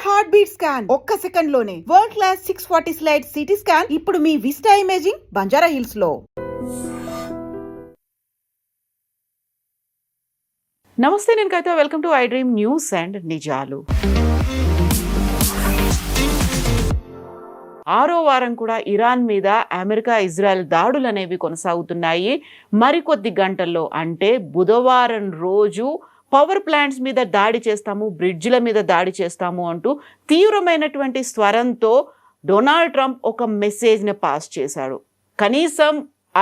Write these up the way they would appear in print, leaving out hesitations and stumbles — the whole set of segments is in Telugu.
హార్ట్ బీట్ స్కాన్ ఒక్క సెకండ్ లోనే world class 640 slide CT scan ఇప్పుడు మీ విస్టా ఇమేజింగ్ బంజారా హిల్స్ లో. నమస్తే, నేను Kavitha. Welcome to I dream news and నిజాలు. 6వ వారం కూడా ఇరాన్ మీద అమెరికా ఇజ్రాయెల్ దాడులు అనేవి కొనసాగుతున్నాయి. మరికొద్ది గంటల్లో అంటే బుధవారం రోజు పవర్ ప్లాంట్స్ మీద దాడి చేస్తాము, బ్రిడ్జ్ల మీద దాడి చేస్తాము అంటూ తీవ్రమైనటువంటి స్వరంతో డొనాల్డ్ ట్రంప్ ఒక మెసేజ్ని పాస్ చేశాడు. కనీసం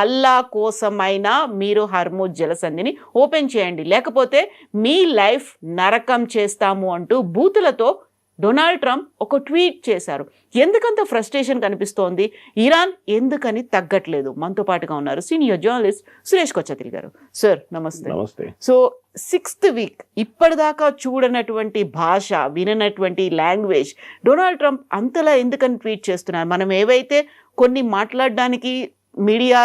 అల్లా కోసమైనా మీరు హర్ముజ్ జలసంధిని ఓపెన్ చేయండి, లేకపోతే మీ లైఫ్ నరకం చేస్తాము అంటూ బూతులతో డొనాల్డ్ ట్రంప్ ఒక ట్వీట్ చేశారు. ఎందుకంత ఫ్రస్ట్రేషన్ కనిపిస్తోంది? ఇరాన్ ఎందుకని తగ్గట్లేదు? మనతో పాటుగా ఉన్నారు సీనియర్ జర్నలిస్ట్ సురేష్ కొచ్చతిల్ గారు. సార్ నమస్తే. నమస్తే. సో 6th వీక్ ఇప్పటిదాకా చూడనటువంటి భాష, విననటువంటి లాంగ్వేజ్ డొనాల్డ్ ట్రంప్ అంతలా ఎందుకని ట్వీట్ చేస్తున్నారు? మనం ఏవైతే కొన్ని మాట్లాడడానికి మీడియా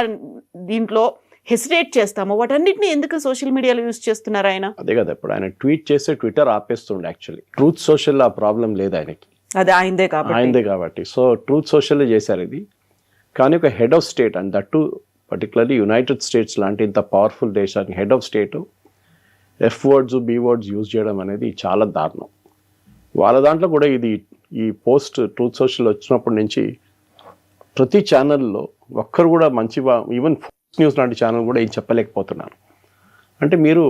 దీంట్లో హెసిటేట్ చేస్తామో వాటన్నిటిని ఎందుకు సోషల్ మీడియాలో యూజ్ చేస్తున్నారు ఆయన? అదే కదా, ఇప్పుడు ఆయన ట్వీట్ చేస్తే ట్విట్టర్ ఆపేస్తుండే. యాక్చువల్లీ ట్రూత్ సోషల్ ఆ ప్రాబ్లం లేదు ఆయనకి, అది ఆయనదే కాబట్టి సో ట్రూత్ సోషల్ చేశారు ఇది. కానీ ఒక head of state, and that particularly United States లాంటి ఇంత పవర్ఫుల్ దేశానికి head of state F words B words use చేయడం అనేది చాలా దారుణం. వాళ్ళ దాంట్లో కూడా ఇది ఈ పోస్ట్ ట్రూత్ సోషల్ వచ్చినప్పటి నుంచి ప్రతి ఛానల్లో ఒక్కరు కూడా మంచిగా, ఈవెన్ న్యూస్ లాంటి ఛానల్ కూడా ఏం చెప్పలేకపోతున్నారు. అంటే మీరు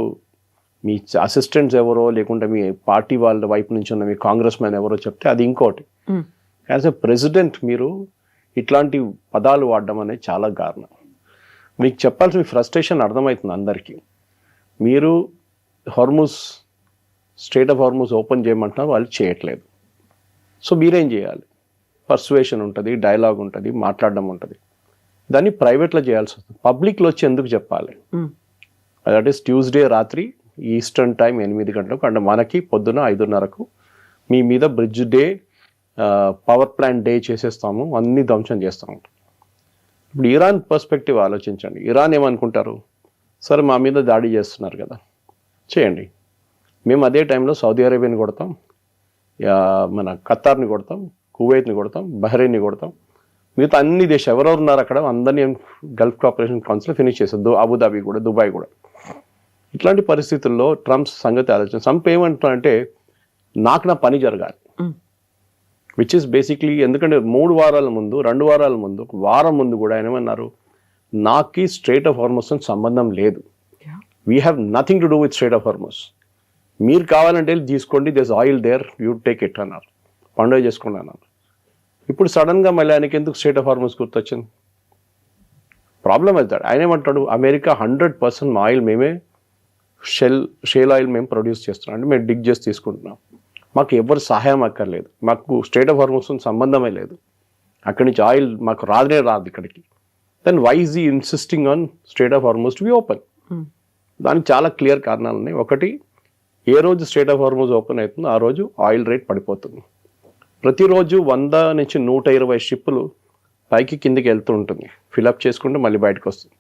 మీ అసిస్టెంట్స్ ఎవరో, లేకుంటే మీ పార్టీ వాళ్ళ వైపు నుంచి ఉన్న మీ కాంగ్రెస్ మ్యాన్ ఎవరో చెప్తే అది ఇంకోటి. యాజ్ ఎ ప్రెసిడెంట్ మీరు ఇట్లాంటి పదాలు వాడడం అనేది చాలా కారణం. మీకు చెప్పాల్సిన ఫ్రస్ట్రేషన్ అర్థమవుతుంది అందరికీ. మీరు Hormuz, strait of Hormuz open చేయమంటున్నారు, వాళ్ళు చేయట్లేదు. సో మీరేం చేయాలి? పర్సువేషన్ ఉంటుంది, డైలాగ్ ఉంటుంది, మాట్లాడడం ఉంటుంది. దాన్ని ప్రైవేట్లో చేయాల్సి వస్తుంది. పబ్లిక్లో వచ్చి ఎందుకు చెప్పాలి? దట్ ఈస్ ట్యూస్డే రాత్రి ఈస్టర్న్ టైం 8 గంటలకు, అంటే మనకి పొద్దున 5:30కు మీ మీద bridge day, power plant day చేసేస్తాము, అన్ని ధ్వంసం చేస్తాము. ఇప్పుడు ఇరాన్ పర్స్పెక్టివ్ ఆలోచించండి. ఇరాన్ ఏమనుకుంటారు? సరే మా మీద దాడి చేస్తున్నారు కదా, చేయండి. మేము అదే టైంలో సౌదీ అరేబియాని కొడతాం, మన ఖతార్ని కొడతాం, కువైట్ని కొడతాం, బహ్రెయిన్ని కొడతాం, మిగతా అన్ని దేశాలు ఎవరెవరు ఉన్నారు అక్కడ అందరినీ గల్ఫ్ కోఆపరేషన్ కౌన్సిల్ ఫినిష్ చేస్తారు, అబుదాబి కూడా, దుబాయ్ కూడా. ఇట్లాంటి పరిస్థితుల్లో ట్రంప్ సంగతి ఆలోచన. ట్రంప్ ఏమంటున్నారంటే నాకు నా పని జరగాలి, విచ్ ఇస్ బేసిక్లీ, ఎందుకంటే 2 వారాల ముందు, ఒక వారం ముందు కూడా ఆయన ఏమన్నారు, నాకు స్ట్రెయిట్ ఆఫ్ హార్మస్ సంబంధం లేదు, we have nothing to do with strait of Hormuz, మీరు కావాలంటే తీసుకోండి, this oil there, you take it అన్నారు, పండుగ చేసుకోండి అన్నారు. ఇప్పుడు సడన్గా మళ్ళీ ఆయనకి ఎందుకు స్ట్రెయిట్ ఆఫ్ హార్మస్ గుర్తొచ్చింది? ప్రాబ్లం అవుతాడు. ఆయన ఏమంటాడు, అమెరికా 100% మా ఆయిల్ మేమే, షేల్ ఆయిల్ మేము ప్రొడ్యూస్ చేస్తున్నాం, అంటే మేము డిగ్ చేసి తీసుకుంటున్నాం, మాకు ఎవరు సహాయం అక్కర్లేదు, మాకు స్ట్రెయిట్ ఆఫ్ హార్మస్ సంబంధమే లేదు, అక్కడి నుంచి ఆయిల్ మాకు రాదు ఇక్కడికి. Then why is he insisting on strait of Hormuz to be open? దానికి చాలా క్లియర్ కారణాలు ఉన్నాయి. ఒకటి, ఏ రోజు స్ట్రెయిట్ ఆఫ్ హార్మస్ ఓపెన్ అవుతుందో ఆ రోజు ఆయిల్ రేట్ పడిపోతుంది. ప్రతిరోజు 100 నుంచి 120 షిప్పులు పైకి కిందికి వెళ్తూ ఉంటుంది, ఫిలప్ చేసుకుంటే మళ్ళీ బయటకు వస్తుంది.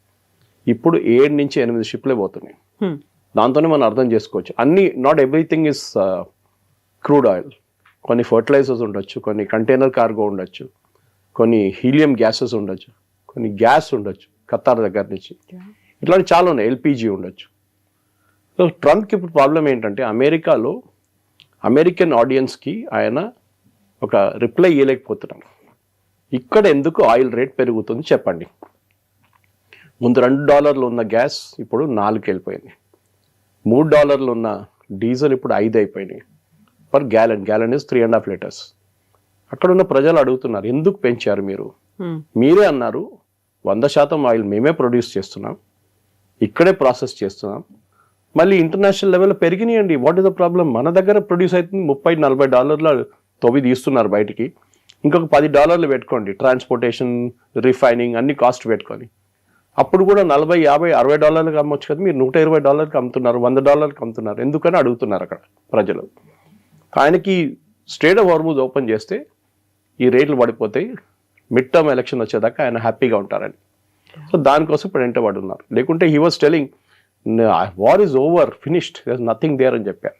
ఇప్పుడు 7 నుంచి 8 షిప్లే పోతున్నాయి. దాంతోనే మనం అర్థం చేసుకోవచ్చు అన్ని, not everything is crude oil, కొన్ని ఫర్టిలైజర్స్ ఉండొచ్చు, కొన్ని కంటైనర్ కార్గో ఉండొచ్చు, కొన్ని హీలియం గ్యాసెస్ ఉండొచ్చు, కొన్ని గ్యాస్ ఉండొచ్చు ఖతార్ దగ్గర నుంచి, ఇట్లాంటి చాలా ఉన్నాయి, ఎల్పిజి ఉండొచ్చు. సో ట్రంప్కి ఇప్పుడు ప్రాబ్లం ఏంటంటే అమెరికాలో అమెరికన్ ఆడియన్స్కి ఆయన ఒక రిప్లై ఇవ్వలేకపోతున్నాం. ఇక్కడ ఎందుకు ఆయిల్ రేట్ పెరుగుతుంది చెప్పండి? ముందు $2 ఉన్న గ్యాస్ ఇప్పుడు 4కి వెళ్ళిపోయింది, $3 ఉన్న డీజిల్ ఇప్పుడు 5 అయిపోయినాయి per gallon. Gallon is 3.5 litres. అక్కడ ఉన్న ప్రజలు అడుగుతున్నారు, ఎందుకు పెంచారు మీరు? మీరే అన్నారు 100% ఆయిల్ మేమే ప్రొడ్యూస్ చేస్తున్నాం, ఇక్కడే ప్రాసెస్ చేస్తున్నాం, మళ్ళీ ఇంటర్నేషనల్ లెవెల్లో పెరిగినాయండి, వాట్ ఇస్ ద ప్రాబ్లం? మన దగ్గర ప్రొడ్యూస్ అవుతుంది $30-40 తొవి తీస్తున్నారు బయటికి, ఇంకొక $10 పెట్టుకోండి, ట్రాన్స్పోర్టేషన్, రిఫైనింగ్ అన్ని కాస్ట్ పెట్టుకొని, అప్పుడు కూడా $40, $50, $60 అమ్మొచ్చు కదా, మీరు $120 అమ్ముతున్నారు, $100 అమ్ముతున్నారు, ఎందుకని అడుగుతున్నారు అక్కడ ప్రజలు. ఆయనకి స్ట్రెయిట్ ఆఫ్ హార్మస్ ఓపెన్ చేస్తే ఈ రేట్లు పడిపోతాయి, మిడ్ టర్మ్ ఎలక్షన్ వచ్చేదాకా ఆయన హ్యాపీగా ఉంటారని. సో దానికోసం ఇప్పుడు వెంటబడి ఉన్నారు. లేకుంటే he was telling war is over, finished, there is nothing there అని చెప్పారు.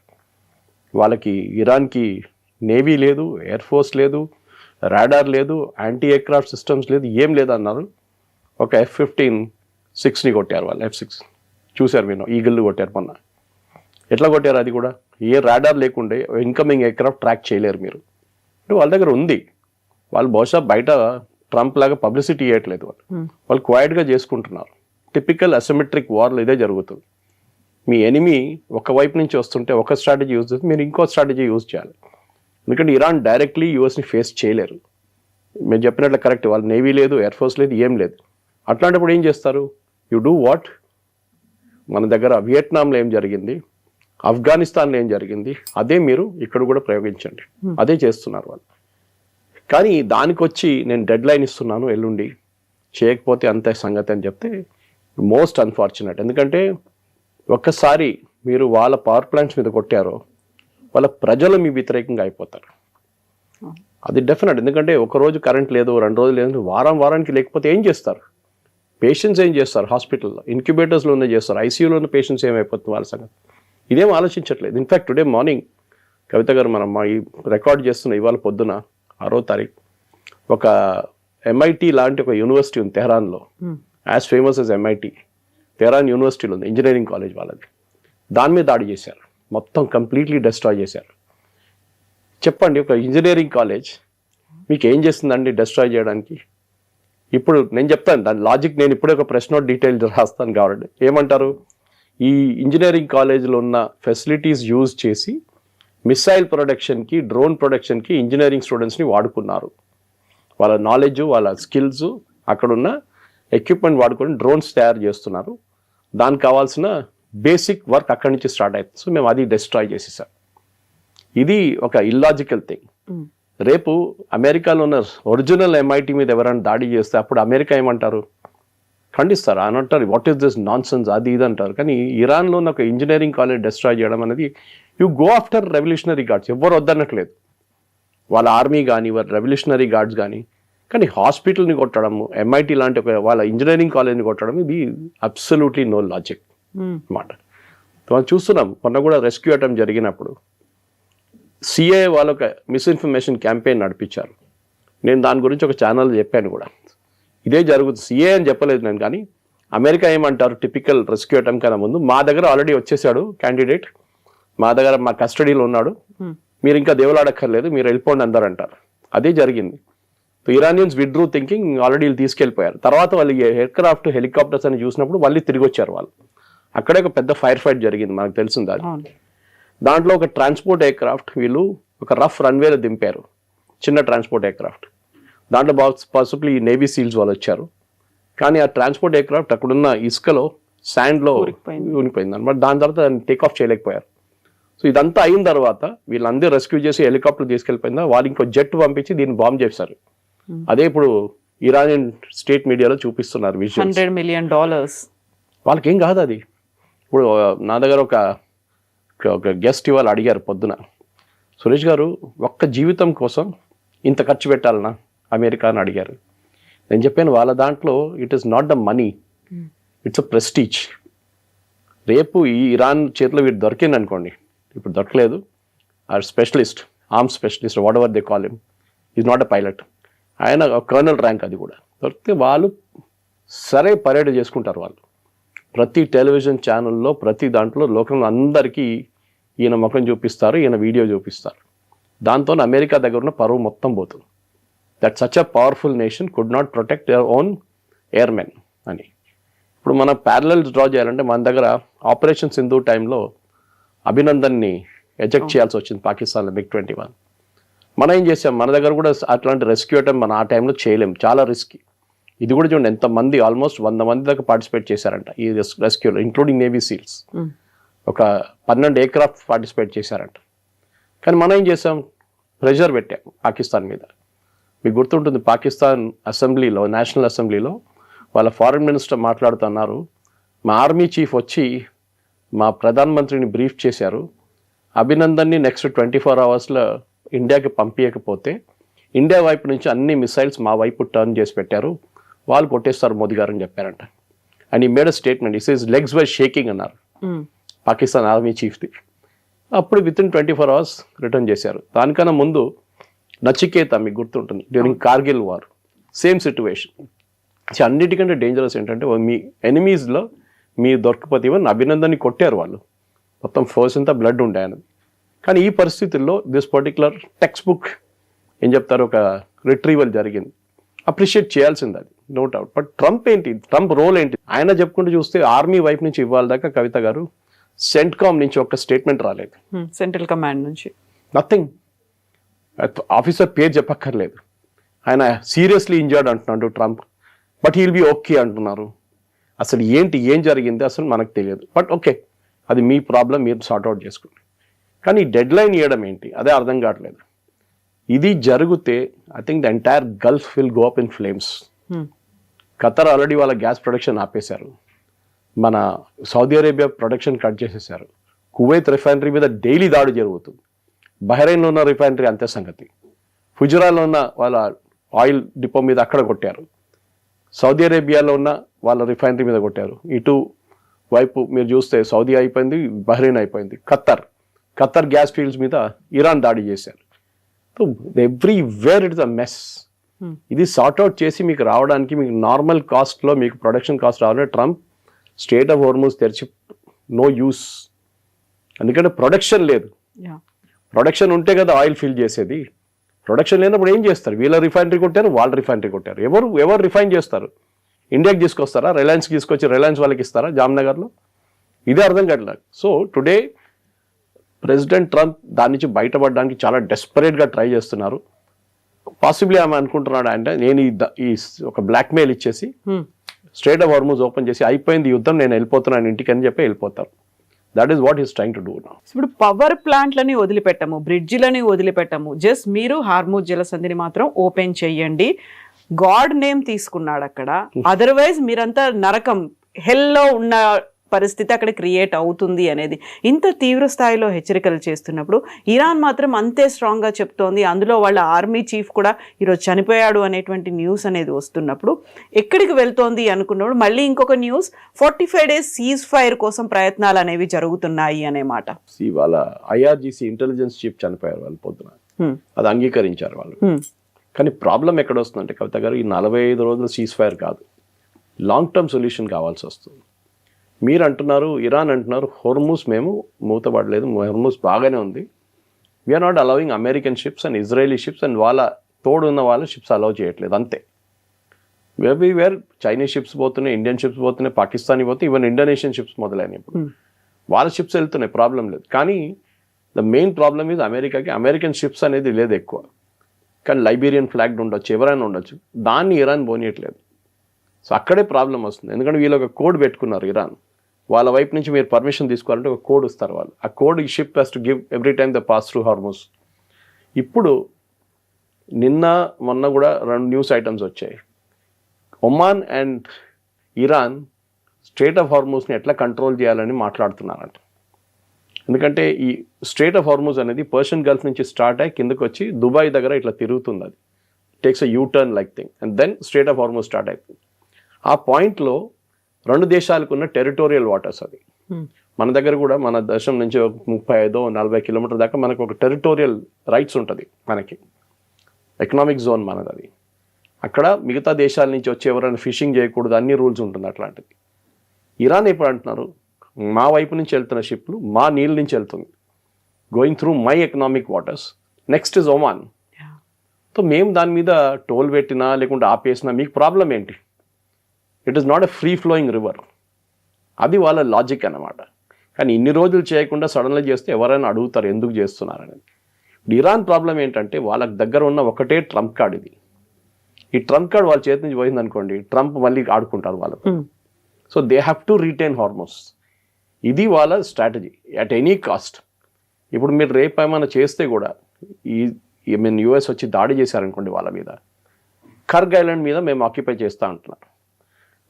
వాళ్ళకి ఇరాన్కి నేవీ లేదు, ఎయిర్ ఫోర్స్ లేదు, రాడార్ లేదు, యాంటీ ఎయిర్క్రాఫ్ట్ సిస్టమ్స్ లేదు, ఏం లేదు అన్నారు. ఒక F-15-6ని కొట్టారు వాళ్ళు. F-6 చూశారు మీరు, ఈగిల్ కొట్టారు మొన్న. ఎట్లా కొట్టారు అది కూడా? ఏ రాడార్ లేకుండే ఇన్కమింగ్ ఎయిర్క్రాఫ్ట్ ట్రాక్ చేయలేరు మీరు. అంటే వాళ్ళ దగ్గర ఉంది. వాళ్ళు బహుశా బయట ట్రంప్ లాగా పబ్లిసిటీ ఇవ్వట్లేదు. వాళ్ళు క్వైట్గా చేసుకుంటున్నారు. టిపికల్ అసిమెట్రిక్ వార్లో ఇదే జరుగుతుంది. మీ ఎనిమీ ఒక వైపు నుంచి వస్తుంటే ఒక స్ట్రాటజీ యూజ్ చేస్తే మీరు ఇంకో స్ట్రాటజీ యూజ్ చేయాలి. ఎందుకంటే ఇరాన్ డైరెక్ట్లీ యూఎస్ని ఫేస్ చేయలేరు. మీరు చెప్పినట్లు కరెక్ట్, వాళ్ళు నేవీ లేదు, ఎయిర్ ఫోర్స్ లేదు, ఏం లేదు. అట్లాంటప్పుడు ఏం చేస్తారు? You do what? మన దగ్గర వియట్నాంలో ఏం జరిగింది, ఆఫ్ఘనిస్తాన్లో ఏం జరిగింది, అదే మీరు ఇక్కడ కూడా ప్రయోగించండి. అదే చేస్తున్నారు వాళ్ళు. కానీ దానికి వచ్చి నేను డెడ్ లైన్ ఇస్తున్నాను ఎల్లుండి, చేయకపోతే అంతే సంగతి అని చెప్తే మోస్ట్ అన్ఫార్చునేట్. ఎందుకంటే ఒక్కసారి మీరు వాళ్ళ పవర్ ప్లాంట్స్ మీద కొట్టారో వాళ్ళ ప్రజలు మీ వ్యతిరేకంగా అయిపోతారు. అది డెఫినెట్. ఎందుకంటే ఒకరోజు కరెంట్ లేదు, 2 రోజులు లేదు, వారానికి లేకపోతే ఏం చేస్తారు? పేషెంట్స్ ఏం చేస్తారు? హాస్పిటల్లో ఇన్క్యుబేటర్స్లోనే చేస్తారు, ఐసీయూలో ఉన్న పేషెంట్స్ ఏమైపోతుంది వాళ్ళ సంగతి? ఇదేం ఆలోచించట్లేదు. ఇన్ఫ్యాక్ట్ టుడే మార్నింగ్ కవిత గారు మనం ఈ రికార్డ్ చేస్తున్న ఇవాళ పొద్దున 6వ తారీఖు ఒక MIT లాంటి ఒక యూనివర్సిటీ ఉంది తెహరాన్లో, as famous as MIT. Tehran యూనివర్సిటీలో ఉంది, ఇంజనీరింగ్ కాలేజ్ వాళ్ళది. దాని మీద దాడి చేశారు, మొత్తం కంప్లీట్లీ డిస్ట్రాయ్ చేశారు. చెప్పండి, ఒక ఇంజనీరింగ్ కాలేజ్ మీకు ఏం చేస్తుందండి డిస్ట్రాయ్ చేయడానికి? ఇప్పుడు నేను చెప్తాను దాని లాజిక్. నేను ఇప్పుడే ఒక ప్రెస్ నోట్ డీటెయిల్ రాస్తాను కాబట్టి ఏమంటారు? ఈ ఇంజనీరింగ్ కాలేజ్లో ఉన్న ఫెసిలిటీస్ యూజ్ చేసి మిసైల్ ప్రొడక్షన్కి, డ్రోన్ ప్రొడక్షన్కి ఇంజనీరింగ్ స్టూడెంట్స్ని వాడుకున్నారు. వాళ్ళ నాలెడ్జ్, వాళ్ళ స్కిల్స్, అక్కడున్న ఎక్విప్మెంట్ వాడుకొని డ్రోన్స్ తయారు చేస్తున్నారు. దానికి కావాల్సిన బేసిక్ వర్క్ అక్కడి నుంచి స్టార్ట్ అవుతుంది. సో మేము అది డిస్ట్రాయ్ చేసేసాం. ఇది ఒక ఇల్లాజికల్ థింగ్. రేపు అమెరికాలో ఉన్న ఒరిజినల్ MIT మీద ఎవరైనా దాడి చేస్తే అప్పుడు అమెరికా ఏమంటారు? ఖండిస్తారు, అని అంటారు what is this non sense, అది ఇది అంటారు. కానీ ఇరాన్లో ఉన్న ఒక ఇంజనీరింగ్ కాలేజ్ డిస్ట్రాయ్ చేయడం అనేది, you go after revolutionary guards. ఎవరు వద్దన్నట్లేదు, వాళ్ళ ఆర్మీ కానీ వాళ్ళ రెవల్యూషనరీ గార్డ్స్ కానీ. కానీ హాస్పిటల్ని కొట్టడము, MIT లాంటి ఒక వాళ్ళ ఇంజనీరింగ్ కాలేజ్ని కొట్టడం, ఇది అబ్సల్యూట్లీ నో లాజిక్ అన్నమాట. మనం చూస్తున్నాం, మొన్న కూడా రెస్క్యూ అటెంప్ట్ జరిగినప్పుడు CIA వాళ్ళు ఒక మిస్ఇన్ఫర్మేషన్ క్యాంపెయిన్ నడిపించారు. నేను దాని గురించి ఒక ఛానల్ చెప్పాను కూడా. ఇదే జరుగుతుంది, CIA అని చెప్పలేదు నేను. కానీ అమెరికా ఏమంటారు, టిపికల్ రెస్క్యూ అటెంప్ట్ కన్నా ముందు మా దగ్గర ఆల్రెడీ వచ్చేసాడు క్యాండిడేట్, మా దగ్గర మా కస్టడీలో ఉన్నాడు, మీరు ఇంకా దేవులాడక్కర్లేదు, మీరు వెళ్ళిపోండి అందరు అంటారు. అదే జరిగింది. ఇరానియన్స్ విత్డ్రూ థింకింగ్ ఆల్రెడీ వీళ్ళు తీసుకెళ్ళిపోయారు. తర్వాత వాళ్ళు ఎయిర్క్రాఫ్ట్, హెలికాప్టర్స్ అని చూసినప్పుడు మళ్ళీ తిరిగి వచ్చారు వాళ్ళు. అక్కడే ఒక పెద్ద ఫైర్ ఫైట్ జరిగింది, మనకు తెలిసింది అది. దాంట్లో ఒక ట్రాన్స్పోర్ట్ ఎయిర్క్రాఫ్ట్ వీళ్ళు ఒక రఫ్ రన్వేలో దింపారు, చిన్న ట్రాన్స్పోర్ట్ ఎయిర్క్రాఫ్ట్. దాంట్లో పాసిబుల్లీ నేవీ సీల్స్ వాళ్ళు వచ్చారు. కానీ ఆ ట్రాన్స్పోర్ట్ ఎయిర్క్రాఫ్ట్ అక్కడున్న ఇసుకలో, శాండ్లో ఉనిపోయింది అనమాట. దాని తర్వాత దాన్ని టేక్ ఆఫ్ చేయలేకపోయారు. సో ఇదంతా అయిన తర్వాత వీళ్ళందరూ రెస్క్యూ చేసి హెలికాప్టర్ తీసుకెళ్ళిపోయిందా, వాళ్ళు ఇంకో జెట్ పంపించి దీన్ని బాంబ్ చేశారు. అదే ఇప్పుడు ఇరానియన్ స్టేట్ మీడియాలో చూపిస్తున్నారు విజువల్స్. $100 million. వాళ్ళకేం కాదు అది. ఇప్పుడు నా దగ్గర ఒక గెస్ట్ ఇవాళ అడిగారు పొద్దున, సురేష్ గారు ఒక్క జీవితం కోసం ఇంత ఖర్చు పెట్టాలనా అమెరికా అని అడిగారు. నేను చెప్పాను, వాళ్ళ దాంట్లో it is not the money, it's a prestige. రేపు ఈ ఇరాన్ చేతిలో వీడు దొరికింది అనుకోండి, ఇప్పుడు దొరకలేదు, ఆ specialist, arms specialist, what ever they call him, is not a pilot, ఆయన కర్నల్ ర్యాంక్, అది కూడా దొరికితే వాళ్ళు సరే పరేడ్ చేసుకుంటారు. వాళ్ళు ప్రతి టెలివిజన్ ఛానల్లో, ప్రతి దాంట్లో లోకంలో అందరికీ ఈయన ముఖం చూపిస్తారు, ఈయన వీడియో చూపిస్తారు. దాంతో అమెరికా దగ్గర ఉన్న పరువు మొత్తం పోతుంది. That such a powerful nation could not protect your own airmen అని. ఇప్పుడు మనం ప్యారలల్స్ డ్రా చేయాలంటే మన దగ్గర ఆపరేషన్ సింధు టైంలో అభినందన్ని ఎజెక్ట్ చేయాల్సి వచ్చింది పాకిస్తాన్లో, MiG-21. మనం ఏం చేసాం, మన దగ్గర కూడా అట్లాంటి రెస్క్యూ అటెంప్ట్ మనం ఆ టైంలో చేయలేం, చాలా రిస్కీ. ఇది కూడా చూడండి ఎంతమంది, ఆల్మోస్ట్ 100 మంది దాకా పార్టిసిపేట్ చేశారంట ఈ రెస్క్యూలో, ఇంక్లూడింగ్ నేవీ సీల్స్. ఒక 12 ఎయిర్క్రాఫ్ట్ పార్టిసిపేట్ చేశారంట. కానీ మనం ఏం చేసాం, ప్రెషర్ పెట్టాం పాకిస్తాన్ మీద. మీకు గుర్తుంటుంది, పాకిస్తాన్ అసెంబ్లీలో, నేషనల్ అసెంబ్లీలో వాళ్ళ ఫారిన్ మినిస్టర్ మాట్లాడుతున్నారు, మా ఆర్మీ చీఫ్ వచ్చి మా ప్రధానమంత్రిని బ్రీఫ్ చేశారు, అభినందన్ని నెక్స్ట్ 24 అవర్స్లో ఇండియాకి పంపించకపోతే ఇండియా వైపు నుంచి అన్ని మిసైల్స్ మా వైపు టర్న్ చేసి పెట్టారు, వాళ్ళు కొట్టేస్తారు మోదీ గారు అని చెప్పారంట. అండ్ ఈ మేడ్ అ స్టేట్మెంట్, ఈ సేస్ లెగ్స్ వర్ షేకింగ్ అన్నారు పాకిస్తాన్ ఆర్మీ చీఫ్ది. అప్పుడు వితిన్ 24 hours రిటర్న్ చేశారు. దానికన్నా ముందు నచికేత మీకు గుర్తుంటుంది, during Kargil war same situation. అన్నిటికంటే డేంజరస్ ఏంటంటే మీ ఎనిమీస్లో మీరు దొరకపోతే ఈవెన్ అభినందన్ని కొట్టారు వాళ్ళు, మొత్తం ఫోర్స్ అంతా బ్లడ్ ఉండే ఆయనది. కానీ ఈ పరిస్థితుల్లో దిస్ పర్టికులర్ టెక్స్ట్ బుక్ ఏం చెప్తారు, ఒక రిట్రీవల్ జరిగింది, అప్రిషియేట్ చేయాల్సింది అది, నో డౌట్. బట్ ట్రంప్ ఏంటి, ట్రంప్ రోల్ ఏంటి? ఆయన చెప్పుకుంటూ చూస్తే ఆర్మీ వైపు నుంచి ఇవాళ దాకా కవిత గారు సెంట్కామ్ నుంచి ఒక స్టేట్మెంట్ రాలేదు, సెంట్రల్ కమాండ్ నుంచి నథింగ్. ఆఫీసర్ పేరు చెప్పక్కర్లేదు. ఆయన సీరియస్లీ ఇంజర్డ్ అంటున్నాడు Trump, but he'll be okay అంటున్నారు. అసలు ఏంటి, ఏం జరిగింది అసలు మనకు తెలియదు. బట్ ఓకే, అది మీ ప్రాబ్లం, మీరు సార్ట్అవుట్ చేసుకోండి. కానీ డెడ్ లైన్ ఇవ్వడం ఏంటి, అదే అర్థం కావట్లేదు. ఇది జరిగితే I think the entire Gulf will go up in flames. Qatar already వాళ్ళ గ్యాస్ ప్రొడక్షన్ ఆపేశారు, మన సౌదీ అరేబియా ప్రొడక్షన్ కట్ చేసేసారు, కువైత్ రిఫైనరీ మీద డైలీ దాడి జరుగుతుంది, బహ్రెయిన్లో ఉన్న రిఫైనరీ అంతే సంగతి, ఫుజరాలో ఉన్న వాళ్ళ ఆయిల్ డిపో మీద అక్కడ కొట్టారు, సౌదీ అరేబియాలో ఉన్న వాళ్ళ రిఫైనరీ మీద కొట్టారు. ఇటు వైపు మీరు చూస్తే సౌదీ అయిపోయింది, బహ్రెయిన్ అయిపోయింది, ఖతర్ గ్యాస్ ఫీల్డ్స్ మీద ఇరాన్ దాడి చేశారు. So everywhere it is a mess. ఇది సార్ట్అవుట్ చేసి మీకు రావడానికి, మీకు నార్మల్ కాస్ట్లో మీకు ప్రొడక్షన్ కాస్ట్ రావాలంటే ట్రంప్ స్టేట్ ఆఫ్ హోర్ముజ్ తెరిచి నో యూస్. ఎందుకంటే ప్రొడక్షన్ లేదు. ప్రొడక్షన్ ఉంటే కదా ఆయిల్ ఫిల్ చేసేది. ప్రొడక్షన్ లేనప్పుడు ఏం చేస్తారు? వీళ్ళ రిఫైనరీ కొట్టారు, వాళ్ళ రిఫైనరీ కొట్టారు. ఎవరు రిఫైన్ చేస్తారు? ఇండియాకి తీసుకొస్తారా? రిలయన్స్కి తీసుకొచ్చి రిలయన్స్ వాళ్ళకి ఇస్తారా జామ్నగర్లో? ఇదే అర్థం కావట్లేదు. సో టుడే ప్రెసిడెంట్ ట్రంప్ దాని నుంచి బయటపడడానికి చాలా డెస్పరేట్గా ట్రై చేస్తున్నారు. పాసిబ్లీ ఆమె అనుకుంటున్నాడు అంటే నేను ఈ ఒక బ్లాక్మెయిల్ ఇచ్చేసి స్ట్రేట్ ఆఫ్ హార్మూజ్ ఓపెన్ చేసి అయిపోయింది యుద్ధం, నేను వెళ్ళిపోతున్నాను ఇంటికి అని చెప్పి వెళ్ళిపోతారు. That is what is trying to do now. ఇప్పుడు పవర్ ప్లాంట్లని వదిలిపెట్టము, బ్రిడ్జిలని వదిలిపెట్టము, జస్ట్ మీరు హార్మూజ్ జలసంధిని మాత్రం ఓపెన్ చెయ్యండి. గాడ్ నేమ్ తీసుకున్నాడు అక్కడ, అదర్వైజ్ మీరంతా నరకం, హెల్లో ఉన్న పరిస్థితి అక్కడ క్రియేట్ అవుతుంది అనేది ఇంత తీవ్ర స్థాయిలో హెచ్చరికలు చేస్తున్నప్పుడు ఇరాన్ మాత్రం అంతే స్ట్రాంగ్గా చెప్తోంది. అందులో వాళ్ళ ఆర్మీ చీఫ్ కూడా ఈరోజు చనిపోయాడు అనేటువంటి న్యూస్ అనేది వస్తున్నప్పుడు ఎక్కడికి వెళ్తోంది అనుకున్నప్పుడు మళ్ళీ ఇంకొక న్యూస్ 45 days సీజ్ ఫైర్ కోసం ప్రయత్నాలు అనేవి జరుగుతున్నాయి అనే మాట. వాళ్ళ IRGC ఇంటెలిజెన్స్ చీఫ్ చనిపోయారు వాళ్ళు పొద్దున, అది అంగీకరించారు వాళ్ళు. కానీ ప్రాబ్లం ఎక్కడ వస్తుందంటే కవిత గారు, ఈ 45 రోజులు సీజ్ ఫైర్ కాదు, లాంగ్ టర్మ్ సొల్యూషన్ కావాల్సి వస్తుంది. మీరు అంటున్నారు, ఇరాన్ అంటున్నారు హోర్మూజ్ మేము మూతపడలేదు, హోర్మూజ్ బాగానే ఉంది, we're not allowing American ships and Israeli ships and వాళ్ళ తోడు ఉన్న వాళ్ళ షిప్స్ అలౌ చేయట్లేదు అంతే. వేర్ చైనీస్ షిప్స్ పోతున్నాయి, ఇండియన్ షిప్స్ పోతున్నాయి, పాకిస్తానీ పోతే ఈవెన్ ఇండోనేషియన్ షిప్స్ మొదలైనవి. ఇప్పుడు వాళ్ళ షిప్స్ వెళ్తున్నాయి, ప్రాబ్లం లేదు. కానీ ద మెయిన్ ప్రాబ్లమ్ ఇది అమెరికాకి అమెరికన్ షిప్స్ అనేది లేదు ఎక్కువ. కానీ లైబీరియన్ ఫ్లాగ్డ్ ఉండొచ్చు, ఎవరైనా ఉండొచ్చు, దాన్ని ఇరాన్ పోనీయట్లేదు. సో అక్కడే ప్రాబ్లం వస్తుంది. ఎందుకంటే వీళ్ళు ఒక కోడ్ పెట్టుకున్నారు ఇరాన్, వాళ్ళ వైపు నుంచి మీరు పర్మిషన్ తీసుకోవాలంటే ఒక కోడ్ ఇస్తారు వాళ్ళు. ఆ కోడ్ ఈ ship has to give every time the pass through Hormuz. ఇప్పుడు నిన్న మొన్న కూడా 2 న్యూస్ ఐటమ్స్ వచ్చాయి. Oman and Iran strait of హార్మూజ్ని ఎట్లా కంట్రోల్ చేయాలని మాట్లాడుతున్నారంట. ఎందుకంటే ఈ స్ట్రేట్ ఆఫ్ హార్మూజ్ అనేది పర్షియన్ గల్ఫ్ నుంచి స్టార్ట్ అయ్యి కిందకు వచ్చి దుబాయ్ దగ్గర ఇట్లా తిరుగుతుంది, అది takes a U-turn like thing and then strait of Hormuz start అవుతుంది. ఆ పాయింట్లో 2 దేశాలకు ఉన్న టెరిటోరియల్ వాటర్స్ అది. మన దగ్గర కూడా మన దేశం నుంచి 35-40 కిలోమీటర్ల దాకా మనకు ఒక టెరిటోరియల్ రైట్స్ ఉంటుంది, మనకి ఎకనామిక్ జోన్ మనది అది. అక్కడ మిగతా దేశాల నుంచి వచ్చి ఎవరైనా ఫిషింగ్ చేయకూడదు, అన్ని రూల్స్ ఉంటుంది అట్లాంటిది. ఇరాన్ ఎప్పుడు అంటున్నారు, మా వైపు నుంచి వెళ్తున్న షిప్లు మా నీళ్ళ నుంచి వెళ్తుంది, going through my economic waters, next is Oman. So మేము దాని మీద టోల్ పెట్టినా లేకుంటే ఆపేసినా మీకు ప్రాబ్లం ఏంటి? It is not a free flowing river. అది వాళ్ళ లాజిక్ అన్నమాట. కానీ ఇన్ని రోజులు చేయకుండా సడన్గా చేస్తే ఎవరైనా అడుగుతారు ఎందుకు చేస్తున్నారని. ఇరాన్ ప్రాబ్లం ఏంటంటే వాళ్ళకి దగ్గర ఉన్న ఒకటే ట్రంప్ కార్డ్ ఇది. ఈ ట్రంప్ కార్డ్ వాళ్ళ చేతి నుంచి పోయింది అనుకోండి, ట్రంప్ మళ్ళీ ఆడుకుంటారు వాళ్ళతో. So they have to retain హార్మోస్. ఇది వాళ్ళ స్ట్రాటజీ అట్ ఎనీ కాస్ట్. ఇప్పుడు మీరు రేపు ఏమైనా చేస్తే కూడా US వచ్చి దాడి చేశారనుకోండి వాళ్ళ మీద, కర్గ్ ఐలాండ్ మీద మేము ఆక్యుపై చేస్తూ అంటున్నారు.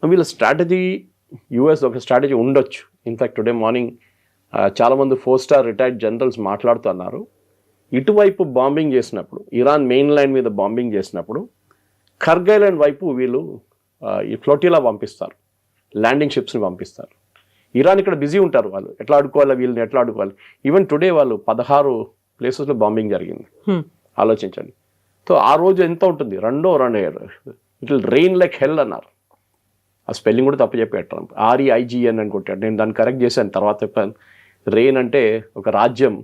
వీళ్ళ స్ట్రాటజీ US ఒక స్ట్రాటజీ ఉండొచ్చు. ఇన్ఫ్యాక్ట్ టుడే మార్నింగ్ చాలామంది 4-star రిటైర్డ్ జనరల్స్ మాట్లాడుతున్నారు, ఇటువైపు బాంబింగ్ చేసినప్పుడు, ఇరాన్ మెయిన్ లైన్ మీద బాంబింగ్ చేసినప్పుడు కర్గ్ ఐలాండ్ వైపు వీళ్ళు ఈ ఫ్లోటిలా పంపిస్తారు, ల్యాండింగ్ షిప్స్ని పంపిస్తారు. ఇరాన్ ఇక్కడ బిజీ ఉంటారు, వాళ్ళు ఎట్లా ఆడుకోవాలి, వీళ్ళని ఎట్లా ఆడుకోవాలి. ఈవెన్ టుడే వాళ్ళు 16 ప్లేసెస్లో బాంబింగ్ జరిగింది, ఆలోచించండి. సో ఆ రోజు ఎంత ఉంటుంది, రెండో ఇట్ విల్ రెయిన్ లైక్ హెల్ అన్నారు. ఆ స్పెల్లింగ్ కూడా తప్పు చెప్పాడు ట్రంప్, REIGN అని కొట్టాడు. నేను దాన్ని కరెక్ట్ చేశాను తర్వాత చెప్పాను. రెయిన్ అంటే ఒక రాజ్యం,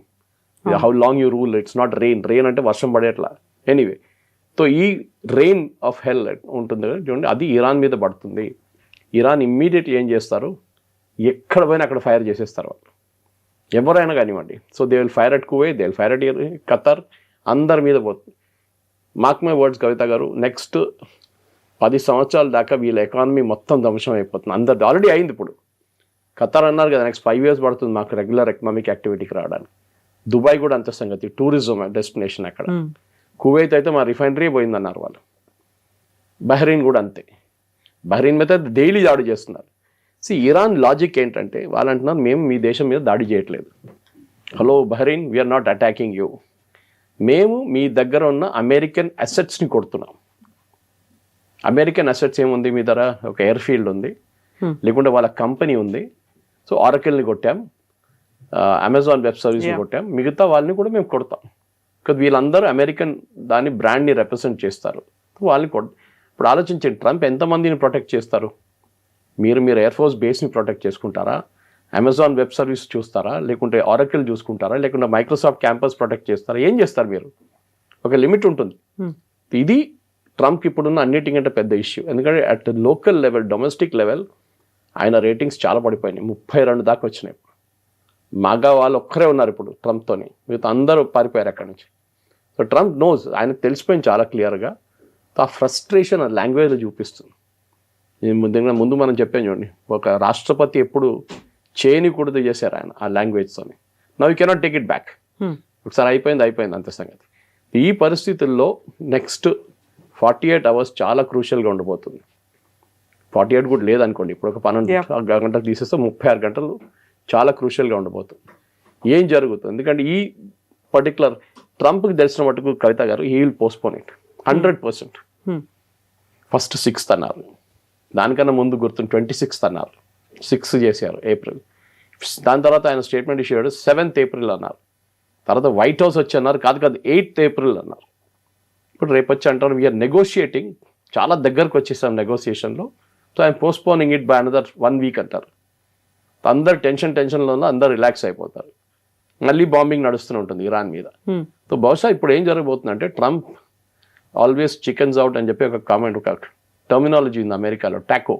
how long you rule, it's not rain అంటే వర్షం పడేట్లా. ఎనీవే, సో ఈ రెయిన్ ఆఫ్ హెల్ ఉంటుంది కదా చూడండి, అది ఇరాన్ మీద పడుతుంది. ఇరాన్ ఇమ్మీడియట్ ఏం చేస్తారు, ఎక్కడ పోయినా అక్కడ ఫైర్ చేసేస్తారు వాళ్ళు, ఎవరైనా కానివ్వండి. So they will fire at Kuwait, they will fire at Qatar, అందరి మీద పోతుంది. మార్క్ మై వర్డ్స్ కవిత గారు, నెక్స్ట్ 10 సంవత్సరాల దాకా వీళ్ళ ఎకానమీ మొత్తం ధ్వంసం అయిపోతుంది. అందరిది ఆల్రెడీ అయింది. ఇప్పుడు ఖతర్ అన్నారు కదా, నెక్స్ట్ 5 years పడుతుంది మాకు రెగ్యులర్ ఎకనామిక్ యాక్టివిటీకి రావడానికి. దుబాయ్ కూడా అంత సంగతి, టూరిజం డెస్టినేషన్ అక్కడ. కువైత్ అయితే మా రిఫైనరీ పోయిందన్నారు వాళ్ళు. బహ్రెయిన్ కూడా అంతే, బహ్రెయిన్ మీద డైలీ దాడి చేస్తున్నారు. ఇరాన్ లాజిక్ ఏంటంటే వాళ్ళు అంటున్నారు, మేము మీ దేశం మీద దాడి చేయట్లేదు. Hello Bahrain, we're not attacking you, మేము మీ దగ్గర ఉన్న అమెరికన్ అసెట్స్ని కొడుతున్నాం. అమెరికన్ అసెట్స్ ఏముంది మీ దగ్గర, ఒక ఎయిర్ ఫీల్డ్ ఉంది, లేకుంటే వాళ్ళ కంపెనీ ఉంది. సో ఆరకిల్ని కొట్టాం, అమెజాన్ వెబ్ సర్వీస్ని కొట్టాం, మిగతా వాళ్ళని కూడా మేము కొడతాం. because వీళ్ళందరూ అమెరికన్ దాని బ్రాండ్ని రిప్రజెంట్ చేస్తారు, వాళ్ళని ఇప్పుడు ఆలోచించండి, ట్రంప్ ఎంతమందిని ప్రొటెక్ట్ చేస్తారు? మీరు ఎయిర్ ఫోర్స్ బేస్ని ప్రొటెక్ట్ చేసుకుంటారా, అమెజాన్ వెబ్ సర్వీస్ చూస్తారా, లేకుంటే ఆరకిల్ చూసుకుంటారా, లేకుంటే మైక్రోసాఫ్ట్ క్యాంపస్ ప్రొటెక్ట్ చేస్తారా? ఏం చేస్తారు మీరు? ఒక లిమిట్ ఉంటుంది. ఇది ట్రంప్కి ఇప్పుడున్న అన్నిటికంటే పెద్ద ఇష్యూ. ఎందుకంటే at local level, domestic level ఆయన రేటింగ్స్ చాలా పడిపోయినాయి, 32 దాకా వచ్చినాయి. మగా వాళ్ళు ఒక్కరే ఉన్నారు ఇప్పుడు ట్రంప్తోని, మిగతా అందరూ పారిపోయారు అక్కడి నుంచి. సో ట్రంప్ నోస్, ఆయనకు తెలిసిపోయింది చాలా క్లియర్గా. ఆ ఫ్రస్ట్రేషన్ ఆ లాంగ్వేజ్లో చూపిస్తుంది. ముందు మనం చెప్పాను చూడండి, ఒక రాష్ట్రపతి ఎప్పుడు చేయనికూడదు చేశారు ఆయన ఆ లాంగ్వేజ్తోని. Now you cannot take it back. ఒకసారి అయిపోయింది అంతే సంగతి. ఈ పరిస్థితుల్లో నెక్స్ట్ 48 hours చాలా క్రూషియల్గా ఉండబోతుంది. 48 కూడా లేదనుకోండి, ఇప్పుడు ఒక 12 గంటలు తీసేస్తే 36 గంటలు చాలా క్రూషియల్గా ఉండబోతుంది. ఏం జరుగుతుంది? ఎందుకంటే ఈ పర్టికులర్ ట్రంప్కి తెలిసిన మటుకు కవిత గారు, he will postpone it 100%. First 6th అన్నారు, దానికన్నా ముందు గుర్తుంది 26th అన్నారు, 6 చేశారు ఏప్రిల్. దాని తర్వాత ఆయన స్టేట్మెంట్ ఇష్యూ 7th April అన్నారు. తర్వాత వైట్ హౌస్ వచ్చి అన్నారు, కాదు 8th April అన్నారు. ఇప్పుడు రేపు వచ్చి అంటారు వీఆర్ నెగోషియేటింగ్, చాలా దగ్గరకు వచ్చేసాం నెగోషియేషన్లో, so I'm postponing it by another 1 week అంటారు. అందరు టెన్షన్లో ఉన్న అందరు రిలాక్స్ అయిపోతారు. మళ్ళీ బాంబింగ్ నడుస్తూనే ఉంటుంది ఇరాన్ మీద. సో బహుశా ఇప్పుడు ఏం జరగబోతుందంటే, ట్రంప్ ఆల్వేస్ చికెన్స్ అవుట్ అని చెప్పి ఒక కామెంట్, ఒక టర్మినాలజీ ఉంది అమెరికాలో, టాకో,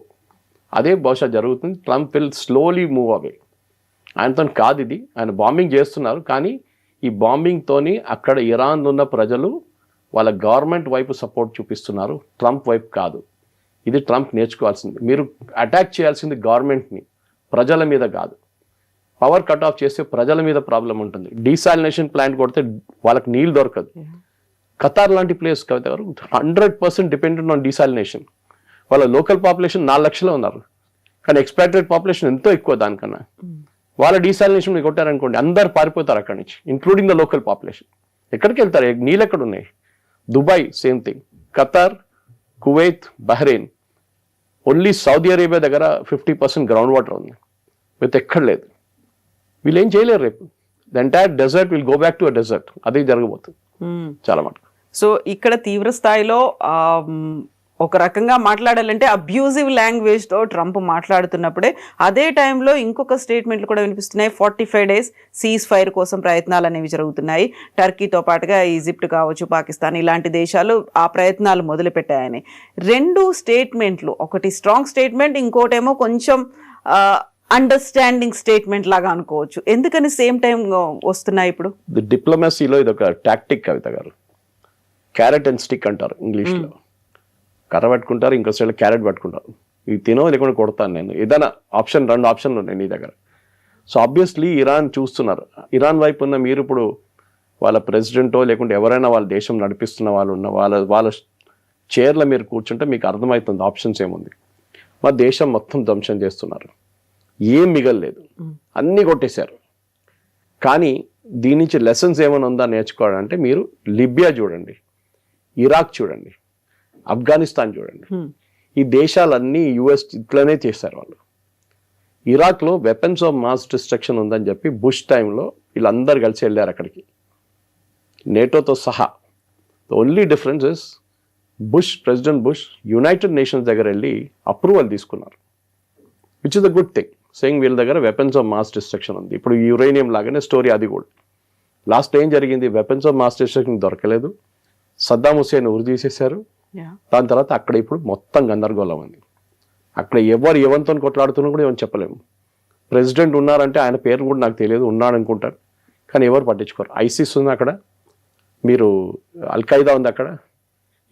అదే బహుశా జరుగుతుంది. Trump will slowly move away. ఆయనతో కాదు ఇది, ఆయన బాంబింగ్ చేస్తున్నారు, కానీ ఈ బాంబింగ్తోని అక్కడ ఇరాన్ ఉన్న ప్రజలు వాళ్ళ గవర్నమెంట్ వైపు సపోర్ట్ చూపిస్తున్నారు, ట్రంప్ వైపు కాదు. ఇది ట్రంప్ నేర్చుకోవాల్సింది. మీరు అటాక్ చేయాల్సింది గవర్నమెంట్ని, ప్రజల మీద కాదు. పవర్ కట్ ఆఫ్ చేస్తే ప్రజల మీద ప్రాబ్లం ఉంటుంది. డీసాలినేషన్ ప్లాంట్ కొడితే వాళ్ళకి నీళ్ళు దొరకదు. ఖతార్ లాంటి ప్లేస్ కవిత గారు 100% డిపెండెంట్ ఆన్ డీసాలినేషన్. వాళ్ళ లోకల్ పాపులేషన్ 4 లక్షలు ఉన్నారు, కానీ ఎక్స్పాట్రేట్ పాపులేషన్ ఎంతో ఎక్కువ దానికన్నా. వాళ్ళ డీసాలినేషన్ మీరు కొట్టారనుకోండి, అందరు పారిపోతారు అక్కడి నుంచి, ఇంక్లూడింగ్ ద లోకల్ పాపులేషన్. ఎక్కడికి వెళ్తారు? నీళ్ళు ఎక్కడ ఉన్నాయి? Dubai same thing, Qatar, Kuwait, Bahrain, only Saudi Arabia దగ్గర 50% గ్రౌండ్ వాటర్ ఉంది, విత్ ఎక్కడ లేదు. వీళ్ళు ఏం చేయలేరు. రేపు the entire desert will go back to a desert. అదే జరగబోతుంది చాలా మటుకు. సో ఇక్కడ తీవ్ర స్థాయిలో ఒక రకంగా మాట్లాడాలంటే అబ్యూజివ్ లాంగ్వేజ్తో ట్రంప్ మాట్లాడుతున్నప్పుడే, అదే టైంలో ఇంకొక స్టేట్మెంట్లు కూడా వినిపిస్తున్నాయి. 45 days సీజ్ ఫైర్ కోసం ప్రయత్నాలు అనేవి జరుగుతున్నాయి. టర్కీతో పాటుగా ఈజిప్ట్ కావచ్చు, పాకిస్తాన్, ఇలాంటి దేశాలు ఆ ప్రయత్నాలు మొదలుపెట్టాయని. 2 స్టేట్మెంట్లు, ఒకటి స్ట్రాంగ్ స్టేట్మెంట్, ఇంకోటేమో కొంచెం అండర్స్టాండింగ్ స్టేట్మెంట్ లాగా అనుకోవచ్చు. ఎందుకని సేమ్ టైం వస్తున్నాయి ఇప్పుడు? డిప్లొమసీలో ఇది ఒక టాక్టిక్ కవిత గారు. క్యారెట్ అండ్ స్టిక్ అంటారు ఇంగ్లీష్లో. కర్ర పట్టుకుంటారు, ఇంకో సైడ్ క్యారెట్ పట్టుకుంటారు. ఇది తినో లేకుండా కొడతాను నేను, ఏదైనా ఆప్షన్, 2 ఆప్షన్లు ఉన్నాయి నీ దగ్గర. సో ఆబ్వియస్లీ ఇరాన్ చూస్తున్నారు. ఇరాన్ వైపు ఉన్న మీరు ఇప్పుడు వాళ్ళ ప్రెసిడెంటో లేకుంటే ఎవరైనా వాళ్ళ దేశం నడిపిస్తున్న వాళ్ళు ఉన్న వాళ్ళ చైర్లో మీరు కూర్చుంటే మీకు అర్థమవుతుంది ఆప్షన్స్ ఏముంది. మా దేశం మొత్తం ధ్వంసం చేస్తున్నారు, ఏం మిగలలేదు, అన్నీ కొట్టేశారు. కానీ దీని నుంచి లెసన్స్ ఏమైనా ఉందా నేర్చుకోవాలంటే మీరు లిబియా చూడండి, ఇరాక్ చూడండి, ఆఫ్ఘనిస్తాన్ చూడండి. ఈ దేశాలన్నీ US ఇట్లనే చేశారు వాళ్ళు. ఇరాక్లో వెపన్స్ ఆఫ్ మాస్ డిస్ట్రక్షన్ ఉందని చెప్పి బుష్ టైంలో వీళ్ళందరూ కలిసి వెళ్ళారు అక్కడికి, నేటోతో సహా. The only difference is president bush United nations దగ్గర వెళ్ళి అప్రూవల్ తీసుకున్నారు, which is the good thing, saying వీళ్ళ దగ్గర వెపన్స్ ఆఫ్ మాస్ డిస్ట్రక్షన్ ఉంది. ఇప్పుడు యురేనియం లాగానే స్టోరీ అది కూడా. లాస్ట్ ఏం జరిగింది, వెపన్స్ ఆఫ్ మాస్ డిస్ట్రక్షన్ దొరకలేదు, సద్దాం హుస్సేన్ ఉరి తీసేశారు. దాని తర్వాత అక్కడ ఇప్పుడు మొత్తం గందరగోళం ఉంది. అక్కడ ఎవరు ఎవరితో కొట్లాడుతున్నా కూడా ఏమని చెప్పలేము. ప్రెసిడెంట్ ఉన్నారంటే ఆయన పేరు కూడా నాకు తెలియదు, ఉన్నాడు అనుకుంటారు, కానీ ఎవరు పట్టించుకోరు. ఐసిస్ ఉంది అక్కడ, మీరు అల్ఖైదా ఉంది అక్కడ,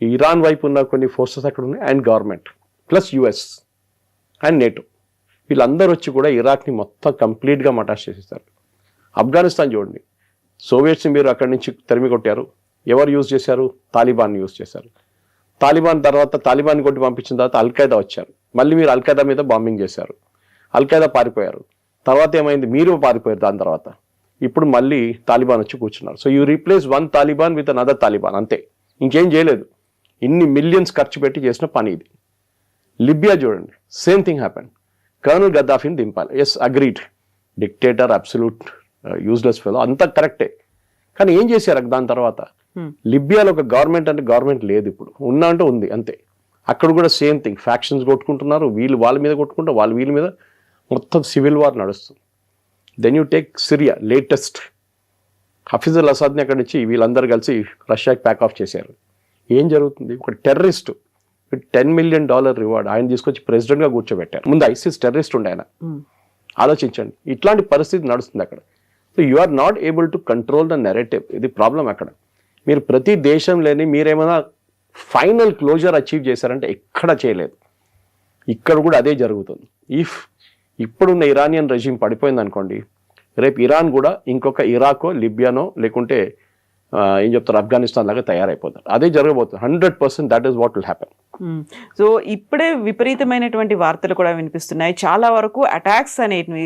ఇరాన్ వైపు ఉన్న కొన్ని ఫోర్సెస్ అక్కడ ఉన్నాయి, and government plus US and NATO, వీళ్ళందరూ వచ్చి కూడా ఇరాక్ని మొత్తం కంప్లీట్గా మటాష్ చేసేస్తారు. ఆఫ్ఘనిస్తాన్ చూడండి, సోవియట్స్ని మీరు అక్కడి నుంచి తరిమి కొట్టారు, ఎవరు యూజ్ చేశారు, తాలిబాన్ యూజ్ చేశారు. తాలిబాన్ తర్వాత తాలిబాన్ కొట్టి పంపించిన తర్వాత అల్ఖైదా వచ్చారు, మళ్ళీ మీరు అల్ఖైదా మీద బాంబింగ్ చేశారు, అల్ఖైదా పారిపోయారు. తర్వాత ఏమైంది, మీరు పారిపోయారు. దాని తర్వాత ఇప్పుడు మళ్ళీ తాలిబాన్ వచ్చి కూర్చున్నారు. So you replace one Taliban with another Taliban, అంతే, ఇంకేం చేయలేదు. ఇన్ని మిలియన్స్ ఖర్చు పెట్టి చేసిన పని ఇది. లిబియా చూడండి, సేమ్ థింగ్ హ్యాపెన్. కర్నల్ గద్దాఫీని దింపాలి, yes agreed, dictator, absolute useless fellow, అంతా కరెక్టే. కానీ ఏం చేశారు దాని తర్వాత? లిబియాలో ఒక గవర్నమెంట్ అంటే గవర్నమెంట్ లేదు, ఇప్పుడు ఉన్నా అంటే ఉంది అంతే. అక్కడ కూడా సేమ్ థింగ్, ఫ్యాక్షన్స్ కొట్టుకుంటున్నారు, వీళ్ళు వాళ్ళ మీద కొట్టుకుంటారు, వాళ్ళు వీళ్ళ మీద, మొత్తం సివిల్ వార్ నడుస్తుంది. Then you take Syria, latest Hafez al అసాద్ని అక్కడి నుంచి వీళ్ళందరూ కలిసి రష్యాకి ప్యాక్ ఆఫ్ చేశారు. ఏం జరుగుతుంది, ఒక టెర్రరిస్ట్ $10 million రివార్డ్ ఆయన తీసుకొచ్చి ప్రెసిడెంట్గా కూర్చోబెట్టారు. ముందు ఐసిస్ టెర్రరిస్ట్ ఉండే ఆయన, ఆలోచించండి. ఇట్లాంటి పరిస్థితి నడుస్తుంది అక్కడ. So you are not able to control the narrative, ఇది ప్రాబ్లం అక్కడ. మీరు ప్రతి దేశంలోని మీరేమైనా ఫైనల్ క్లోజర్ అచీవ్ చేశారంటే ఎక్కడ చేయలేదు. ఇక్కడ కూడా అదే జరుగుతుంది. ఇప్పుడున్న ఇరానియన్ రెజిమ్ పడిపోయింది అనుకోండి, రేపు ఇరాన్ కూడా ఇంకొక ఇరాకో లిబియానో లేకుంటే ఏం చెప్తారు ఆఫ్ఘనిస్తాన్ లాగా తయారైపోతారు. అదే జరగబోతుంది 100%. That is what will happen. So ఇప్పుడే విపరీతమైనటువంటి వార్తలు కూడా వినిపిస్తున్నాయి. చాలా వరకు అటాక్స్ అనేటివి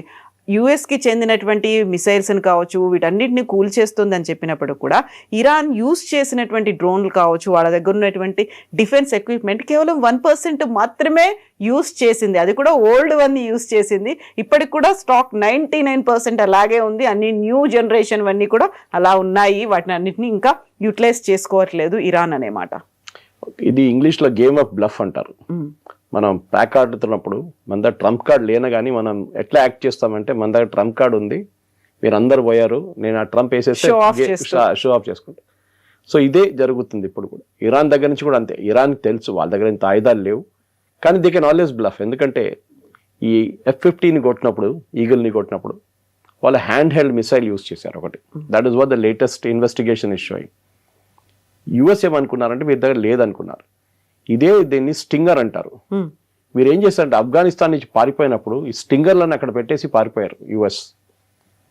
యుఎస్కి చెందినటువంటి మిసైల్స్ని కావచ్చు, వీటన్నిటిని కూల్చేస్తుందని చెప్పినప్పుడు కూడా ఇరాన్ యూస్ చేసినటువంటి డ్రోన్లు కావచ్చు, వాళ్ళ దగ్గర ఉన్నటువంటి డిఫెన్స్ ఎక్విప్మెంట్ కేవలం 1% మాత్రమే యూస్ చేసింది. అది కూడా ఓల్డ్ వన్ యూస్ చేసింది. ఇప్పటికి కూడా స్టాక్ 99% అలాగే ఉంది. అన్ని న్యూ జనరేషన్ అన్నీ కూడా అలా ఉన్నాయి. వాటిని అన్నిటిని ఇంకా యూటిలైజ్ చేసుకోవట్లేదు ఇరాన్ అనే మాట. ఇది ఇంగ్లీష్లో గేమ్ ఆఫ్ బ్లఫ్ అంటారు. మనం ప్యాక్ ఆడుతున్నప్పుడు మన దగ్గర ట్రంప్ కార్డ్ లేన కానీ మనం ఎట్లా యాక్ట్ చేస్తామంటే, మన దగ్గర ట్రంప్ కార్డ్ ఉంది, మీరు అందరు పోయారు, నేను ఆ ట్రంప్ వేసేస్తే షో ఆఫ్ చేసుకుంటా. సో ఇదే జరుగుతుంది ఇప్పుడు కూడా. ఇరాన్ దగ్గర నుంచి కూడా అంతే. ఇరాన్కి తెలుసు వాళ్ళ దగ్గర ఇంత ఆయుధాలు లేవు, కానీ దే కెన్ ఆల్వేస్ బ్లఫ్. ఎందుకంటే ఈ F-15 కొట్టినప్పుడు, ఈగిల్ని కొట్టినప్పుడు వాళ్ళు హ్యాండ్ హెల్డ్ మిసైల్ యూస్ చేశారు ఒకటి. That is what the latest investigation is showing. US ఏమనుకున్నారంటే మీ దగ్గర లేదనుకున్నారు. ఇదే దీన్ని స్టింగర్ అంటారు. మీరు ఏం చేస్తారంటే ఆఫ్ఘనిస్తాన్ నుంచి పారిపోయినప్పుడు ఈ స్టింగర్లను అక్కడ పెట్టేసి పారిపోయారు యుఎస్.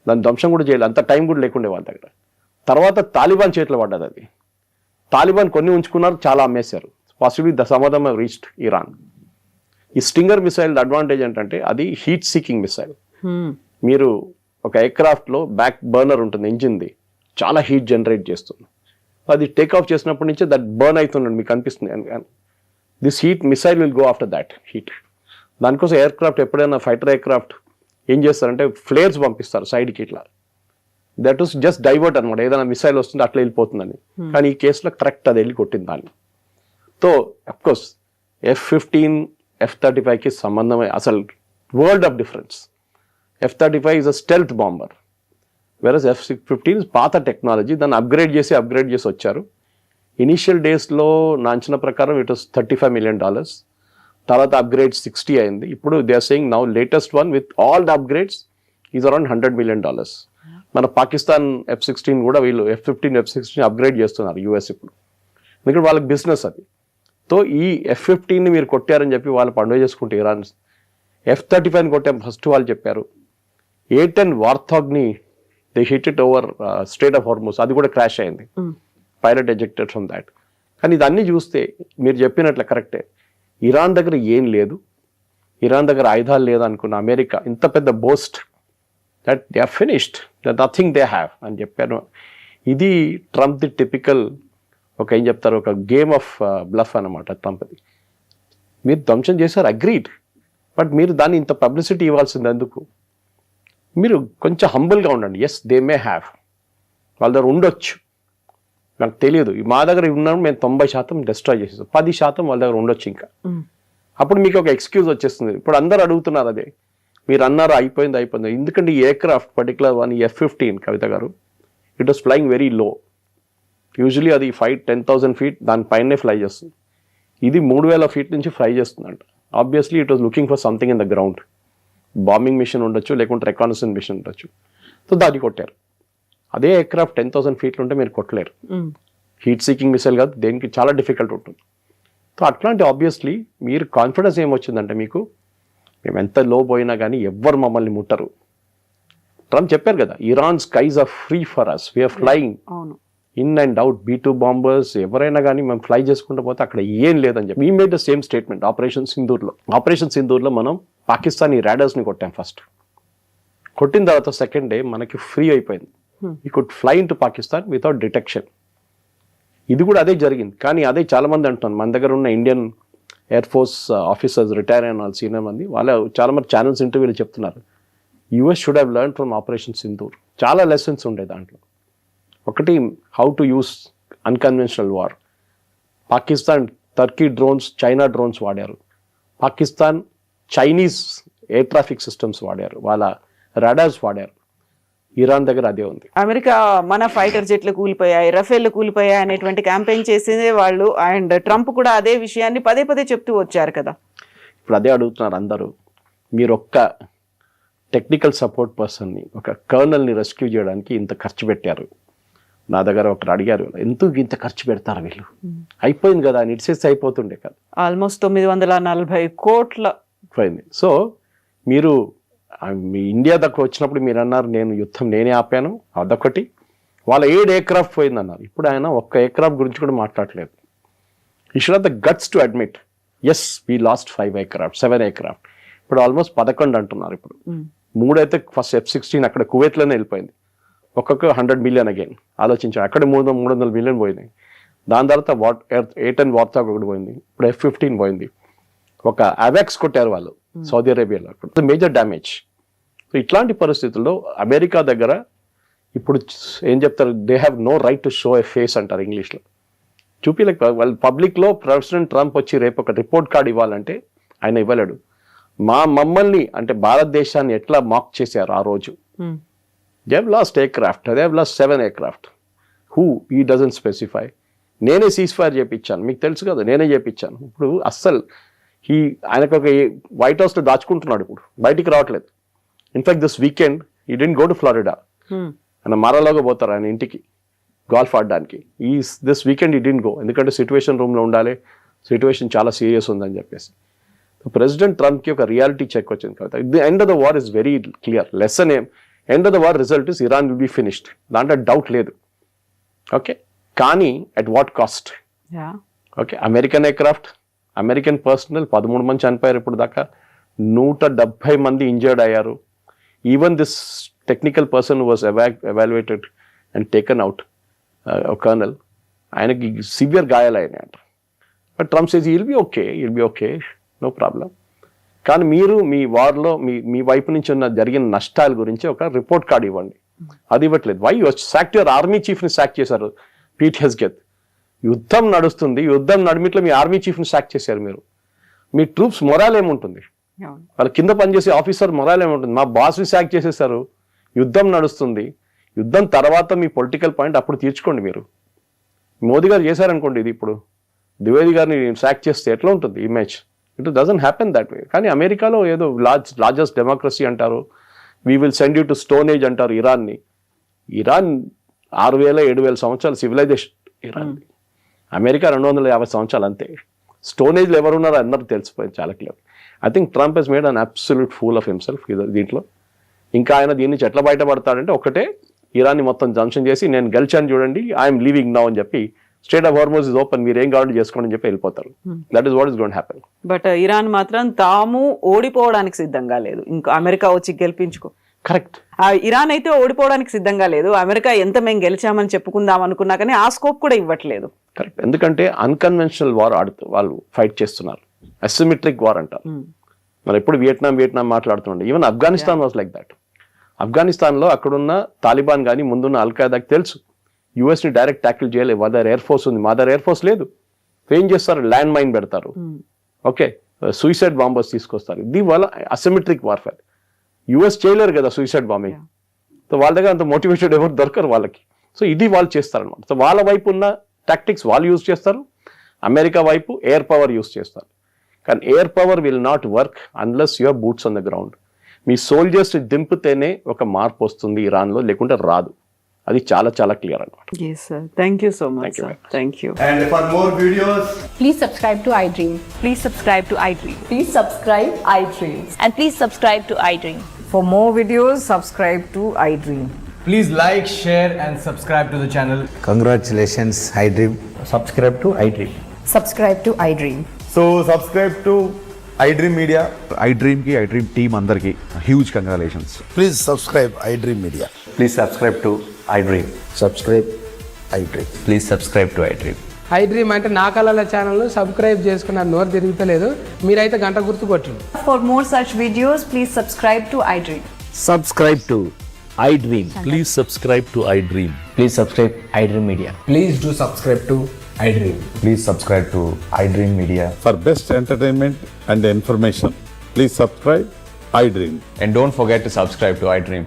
దాని ధ్వంసం కూడా చేయలేదు, అంత టైం కూడా లేకుండే వాళ్ళ దగ్గర. తర్వాత తాలిబాన్ చేతిలో పడ్డది అది. తాలిబాన్ కొన్ని ఉంచుకున్నారు, చాలా అమ్మేశారు. Possibly some of them have reached Iran. ఈ స్టింగర్ మిసైల్ అడ్వాంటేజ్ ఏంటంటే అది హీట్ సీకింగ్ మిసైల్. మీరు ఒక ఎయిర్క్రాఫ్ట్లో బ్యాక్ బర్నర్ ఉంటుంది, ఇంజిన్ది, చాలా హీట్ జనరేట్ చేస్తుంది. అది టేక్ ఆఫ్ చేసినప్పటి నుంచి దట్ బర్న్ అవుతుందండి, మీకు అనిపిస్తుంది. This heat missile will go after that heat. దానికోసం ఎయిర్క్రాఫ్ట్ ఎప్పుడైనా ఫైటర్ ఎయిర్క్రాఫ్ట్ ఏం చేస్తారంటే ఫ్లేర్స్ పంపిస్తారు సైడ్కి ఇట్లా. దట్ వాస్ జస్ట్ డైవర్ట్ అనమాట, ఏదైనా మిసైల్ వస్తుంది అట్లా వెళ్ళిపోతుందని. కానీ ఈ కేసులో కరెక్ట్ అది వెళ్ళి కొట్టింది దాన్ని. సో అఫ్కోర్స్ F-15 F-35కి సంబంధమే అసలు world of difference. F-35 is a stealth bomber, versus F-15 పాత టెక్నాలజీ, దాన్ని అప్గ్రేడ్ చేసి వచ్చారు. ఇనీషియల్ డేస్లో నా అంచనా ప్రకారం ఇట్ వాస్ $35 million. తర్వాత అప్గ్రేడ్ 60 అయింది. ఇప్పుడు they are saying now latest one with all the upgrades is around $100 million. మన పాకిస్తాన్ F-16 కూడా వీళ్ళు F-15 F-16 అప్గ్రేడ్ చేస్తున్నారు యూఎస్ ఇప్పుడు, ఎందుకంటే వాళ్ళకి బిజినెస్ అది. సో ఈ F-15ని మీరు కొట్టారని చెప్పి వాళ్ళు పండుగ చేసుకుంటే ఇరాన్. F-35ని కొట్టాం ఫస్ట్ వాళ్ళు చెప్పారు. A-10 వార్థాగ్ని they hit it over strait of Hormuz, అది కూడా క్రాష్ అయింది. Pilot ejected from that. కానీ ఇదన్నీ చూస్తే మీరు చెప్పినట్లు కరెక్టే, ఇరాన్ దగ్గర ఏం లేదు, ఇరాన్ దగ్గర ఆయుధాలు లేదనుకున్న అమెరికా ఇంత పెద్ద boast that they are finished, that nothing they have అని చెప్పారు. ఇది ట్రంప్ ది టిపికల్ ఒక ఏం చెప్తారు, ఒక గేమ్ ఆఫ్ బ్లఫ్ అనమాట ట్రంప్ది. మీరు ధ్వంసం చేశారు, అగ్రీడ్, బట్ మీరు దాన్ని ఇంత పబ్లిసిటీ ఇవ్వాల్సింది ఎందుకు? మీరు కొంచెం హంబుల్గా ఉండండి. ఎస్, దే మే హ్యావ్, వాళ్ళ దగ్గర ఉండొచ్చు, నాకు తెలియదు. మా దగ్గర ఉన్నాము, మేము 90% డిస్ట్రాయ్ చేసేస్తాం, 10% వాళ్ళ దగ్గర ఉండొచ్చు ఇంకా. అప్పుడు మీకు ఒక ఎక్స్క్యూజ్ వచ్చేస్తుంది. ఇప్పుడు అందరు అడుగుతున్నారు అదే, మీరు అన్నారు అయిపోయింది. ఎందుకంటే ఈ ఎయిర్క్రాఫ్ట్ పర్టికులర్ వన్ F-15 కవిత గారు, it was flying very low. Usually అది 10,000 feet దానిపైనే ఫ్లై చేస్తుంది. ఇది 3,000 feet నుంచి ఫ్లై చేస్తుందంట. Obviously it was looking for something in the ground. Bombing mission ఉండొచ్చు, లేకుంటే రెకానసెన్స్ మిషన్ ఉండొచ్చు. సో దాన్ని కొట్టారు. అదే ఎయిర్క్రాఫ్ట్ 10,000 feet ఉంటే మీరు కొట్టలేరు. హీట్ సీకింగ్ మిసైల్ కాదు, దేనికి చాలా డిఫికల్ట్ ఉంటుంది. సో అట్లాంటి ఆబ్వియస్లీ మీరు కాన్ఫిడెన్స్ ఏమొచ్చిందంటే మీకు, మేము ఎంత లో పోయినా కానీ ఎవ్వరు మమ్మల్ని ముట్టరు. ట్రంప్ చెప్పారు కదా, Iran skies are free for us, we are flying in and out, B-2 bombers ఎవరైనా కానీ మేము ఫ్లై చేసుకుంటూ పోతే అక్కడ ఏం లేదని చెప్పి. We made the same statement operation సింధూర్లో మనం పాకిస్తానీ రాడర్స్ని కొట్టాం ఫస్ట్. కొట్టిన తర్వాత సెకండ్ డే మనకి ఫ్రీ అయిపోయింది. We could fly in to Pakistan without detection. ఇది కూడా అదే జరిగింది. కానీ అదే చాలా మంది అంటున్నారు, మన దగ్గర ఉన్న Indian air force officers retire అయిన వాళ్ళు సీనియర్ మంది, వాళ్ళు చాలా మంది ఛానల్స్ ఇంటర్వ్యూలు చెప్తున్నారు, US should have learn from operation Sindoor. చాలా లెసన్స్ ఉండే దాంట్లో. ఒకటి, how to use unconventional war. Pakistan Turkey drones, China drones వాడారు. Pakistan Chinese air traffic systems వాడారు, వాళ్ళ రాడార్స్ వాడారు. ఇరాన్ దగ్గర అదే ఉంది. అమెరికా మన ఫైటర్ జెట్లు కూలిపోయాయి, రఫేల్ కూలిపోయాయి అనేటువంటి క్యాంపెయిన్ చేసేదే వాళ్ళు. అండ్ ట్రంప్ కూడా అదే విషయాన్ని పదే చెప్తూ వచ్చారు కదా. ఇప్పుడు అదే అడుగుతున్నారు అందరూ, మీరు ఒక్క టెక్నికల్ సపోర్ట్ పర్సన్ని, ఒక కర్నల్ని రెస్క్యూ చేయడానికి ఇంత ఖర్చు పెట్టారు. నా దగ్గర ఒకరు అడిగారు, ఎందుకు ఇంత ఖర్చు పెడతారు వీళ్ళు, అయిపోయింది కదా అని ఇట్సేసి అయిపోతుండే కదా. ఆల్మోస్ట్ 940 కోట్ల పోయింది. సో మీరు మీ ఇండియా దగ్గర వచ్చినప్పుడు మీరు అన్నారు, నేను యుద్ధం నేనే ఆపాను, అదొకటి. వాళ్ళ 7 ఎయిర్క్రాఫ్ట్ పోయిందన్నారు. ఇప్పుడు ఆయన ఒక్క ఎయిర్క్రాఫ్ట్ గురించి కూడా మాట్లాడలేదు. You should have the guts to admit, yes we lost 5 aircraft, 7 aircraft. ఇప్పుడు ఆల్మోస్ట్ 11 అంటున్నారు. ఇప్పుడు 3 అయితే ఫస్ట్ F-16 అక్కడ కువైట్లోనే వెళ్ళిపోయింది. ఒక్కొక్క 100 million అగైన్ ఆలోచించాడు. అక్కడ 300 million పోయింది. దాని తర్వాత A-10 వార్తాక్ ఒకటి పోయింది. ఇప్పుడు F-15 పోయింది. ఒక అవాక్స్ కొట్టారు వాళ్ళు సౌదీ అరేబియాలో, అక్కడ మేజర్ డ్యామేజ్. సో ఇట్లాంటి పరిస్థితుల్లో అమెరికా దగ్గర ఇప్పుడు ఏం చెప్తారు, they have no right to show a face అంటారు ఇంగ్లీష్లో. చూపిలేక వాళ్ళు పబ్లిక్లో ప్రెసిడెంట్ ట్రంప్ వచ్చి రేపు ఒక రిపోర్ట్ కార్డ్ ఇవ్వాలంటే ఆయన ఇవ్వలేడు. మమ్మల్ని అంటే భారతదేశాన్ని ఎట్లా మాక్ చేశారు ఆ రోజు. They have lost aircraft, they have lost 7 aircraft. Who ఈ డజంట్ స్పెసిఫై. నేనే సీజ్ ఫైర్ చేయించాను, మీకు తెలుసు కదా, నేనే చేయించాను. ఇప్పుడు అస్సలు ఆయనకు ఒక వైట్ హౌస్లో దాచుకుంటున్నాడు, ఇప్పుడు బయటికి రావట్లేదు. ఇన్ఫాక్ట్ దిస్ వీకెండ్ ఈ డెంట్ గో టు ఫ్లోరిడా. ఆయన మారాలోగా పోతారు ఆయన ఇంటికి గోల్ఫ్ ఆడడానికి. దిస్ వీకెండ్ ఈ డెంట్ గో, ఎందుకంటే సిచ్యువేషన్ రూమ్లో ఉండాలి, సిచ్యువేషన్ చాలా సీరియస్ ఉందని చెప్పేసి. ప్రెసిడెంట్ ట్రంప్కి ఒక రియాలిటీ చెక్ వచ్చింది కదా. The end of the war is very clear. Lesson ఏం, end of the war result is Iran will be finished, దాంట్లో డౌట్ లేదు. ఓకే, కానీ at what cost? Okay, American aircraft, American personnel 13 మంది చనిపోయారు ఇప్పుడు దాకా, 170 మంది ఇంజర్డ్ అయ్యారు. Even this technical person was evaluated and taken out, colonel, ఆయనకి సివియర్ గాయాలయ్యాయంట. But Trump says will be okay, no problem. కానీ మీరు మీ వార్లో మీ వైపు నుంచి ఉన్న జరిగిన నష్టాల గురించి ఒక రిపోర్ట్ కార్డ్ ఇవ్వండి. అది ఇవ్వట్లేదు. వై సాక్ట్ యువర్ ఆర్మీ చీఫ్ని సాక్ చేశారు, పీట్ హెస్గెత్. యుద్ధం నడుస్తుంది, యుద్ధం నడిమిట్లో మీ ఆర్మీ చీఫ్ని సాక్ చేశారు మీరు. మీ ట్రూప్స్ మొరాల్ ఏముంటుంది, వాళ్ళ కింద పనిచేసే ఆఫీసర్ మొరాల్ ఏముంటుంది? మా బాస్ని సాక్ చేసేసారు, యుద్ధం నడుస్తుంది. యుద్ధం తర్వాత మీ పొలిటికల్ పాయింట్ అప్పుడు తీర్చుకోండి. మీరు మోదీ గారు చేశారనుకోండి, ఇది ఇప్పుడు ద్వివేది గారిని సాక్ చేస్తే ఎట్లా ఉంటుంది image? It doesn't happen that way. కానీ అమెరికాలో ఏదో లార్జెస్ట్ డెమోక్రసీ అంటారు, we will send you to stone age అంటారు ఇరాన్ని. ఇరాన్ 6,000-7,000 సంవత్సరాల సివిలైజేషన్ ఇరాన్. అమెరికా 250 సంవత్సరాలు అంతే. స్టోన్ ఏజ్లో ఎవరున్నారో అందరూ తెలిసిపోయింది చాలా clear. I think Trump he's made an absolute fool of himself దీంట్లో. ఇంకా ఆయన దీని నుంచి ఎట్లా బయటపడతాడంటే ఒకటే, ఇరాన్ని మొత్తం జంక్షన్ చేసి నేను గెలిచాను చూడండి, ఐఎమ్ లీవింగ్ నౌ అని చెప్పి, state of Hormuz is open, మీరు ఏం కావాలంటే చేసుకోండి అని చెప్పి వెళ్ళిపోతారు. That is what is going to happen. But Iran మాత్రం తాము ఓడిపోవడానికి సిద్ధంగా లేదు, ఇంకా అమెరికా వచ్చి గెలిపించుకో. కరెక్ట్. ఇరాన్ అయితే ఓడిపోవడానికి సిద్ధంగా లేదు. అమెరికా ఎంత మేము గెలిచామని చెప్పుకుందాం అనుకున్నా కానీ ఆ స్కోప్ కూడా ఇవ్వట్లేదు. కరెక్ట్. ఎందుకంటే అన్కన్వెన్షనల్ వార్ వాళ్ళు ఫైట్ చేస్తున్నారు, అసిమెట్రిక్ వార్ అంటారు. మనం ఎప్పుడు వియట్నాం మాట్లాడుతుండే. Even Afghanistan was like that. ఆఫ్ఘనిస్తాన్లో అక్కడున్న తాలిబాన్ కానీ ముందున్న అల్ఖాయిదాకి తెలుసు యుఎస్ని డైరెక్ట్ ట్యాకిల్ చేయలేదు. మా దగ్గర ఎయిర్ ఫోర్స్ ఉంది, మా దగ్గర ఎయిర్ ఫోర్స్ లేదు. ఏం చేస్తారు, ల్యాండ్ మైన్ పెడతారు, ఓకే, సూసైడ్ బాంబర్స్ తీసుకొస్తారు. ఇది వాళ్ళ అసిమెట్రిక్ వార్ఫేర్. యుఎస్ చేయలేరు కదా సూసైడ్ బాంబింగ్. సో వాళ్ళ దగ్గర అంత మోటివేటెడ్ ఎవరు దొరకరు వాళ్ళకి. సో ఇది వాళ్ళు చేస్తారనమాట. సో వాళ్ళ వైపు ఉన్న టాక్టిక్స్ వాళ్ళు యూజ్ చేస్తారు, అమెరికా వైపు ఎయిర్ పవర్ యూజ్ చేస్తారు. కానీ air power will not work unless your boots on the ground. మీ సోల్జర్స్ దింపితేనే ఒక మార్పు వస్తుంది ఇరాన్లో, లేకుంటే రాదు. అది చాలా చాలా క్లియర్ అనమాట. Yes, sir. Thank you so much, Thank you, sir. ma'am. Thank you. And for more videos, Please subscribe to iDream. Please subscribe to iDream. Please subscribe iDream. And please subscribe to iDream. For more videos, subscribe to iDream. please like, share and subscribe to the channel. Congratulations, iDream. Subscribe to iDream. Subscribe to iDream. So subscribe to iDream Media. iDream ki iDream team అందరికి huge congratulations. Please subscribe iDream Media. Please subscribe to iDream. Subscribe iDream. Please subscribe to iDream. I dream అంటే నా కళల ఛానల్ సబ్స్క్రైబ్ చేసుకున్న నోరు తిరుగుతలేదు, మీరైతే గంట గుర్తు కొట్టండి. For more such videos, please subscribe to iDream. Subscribe to iDream. Please subscribe to iDream. Please subscribe iDream Media. Please do subscribe to iDream. Please subscribe to iDream Media. For best entertainment and information, please subscribe iDream. And don't forget to subscribe to iDream.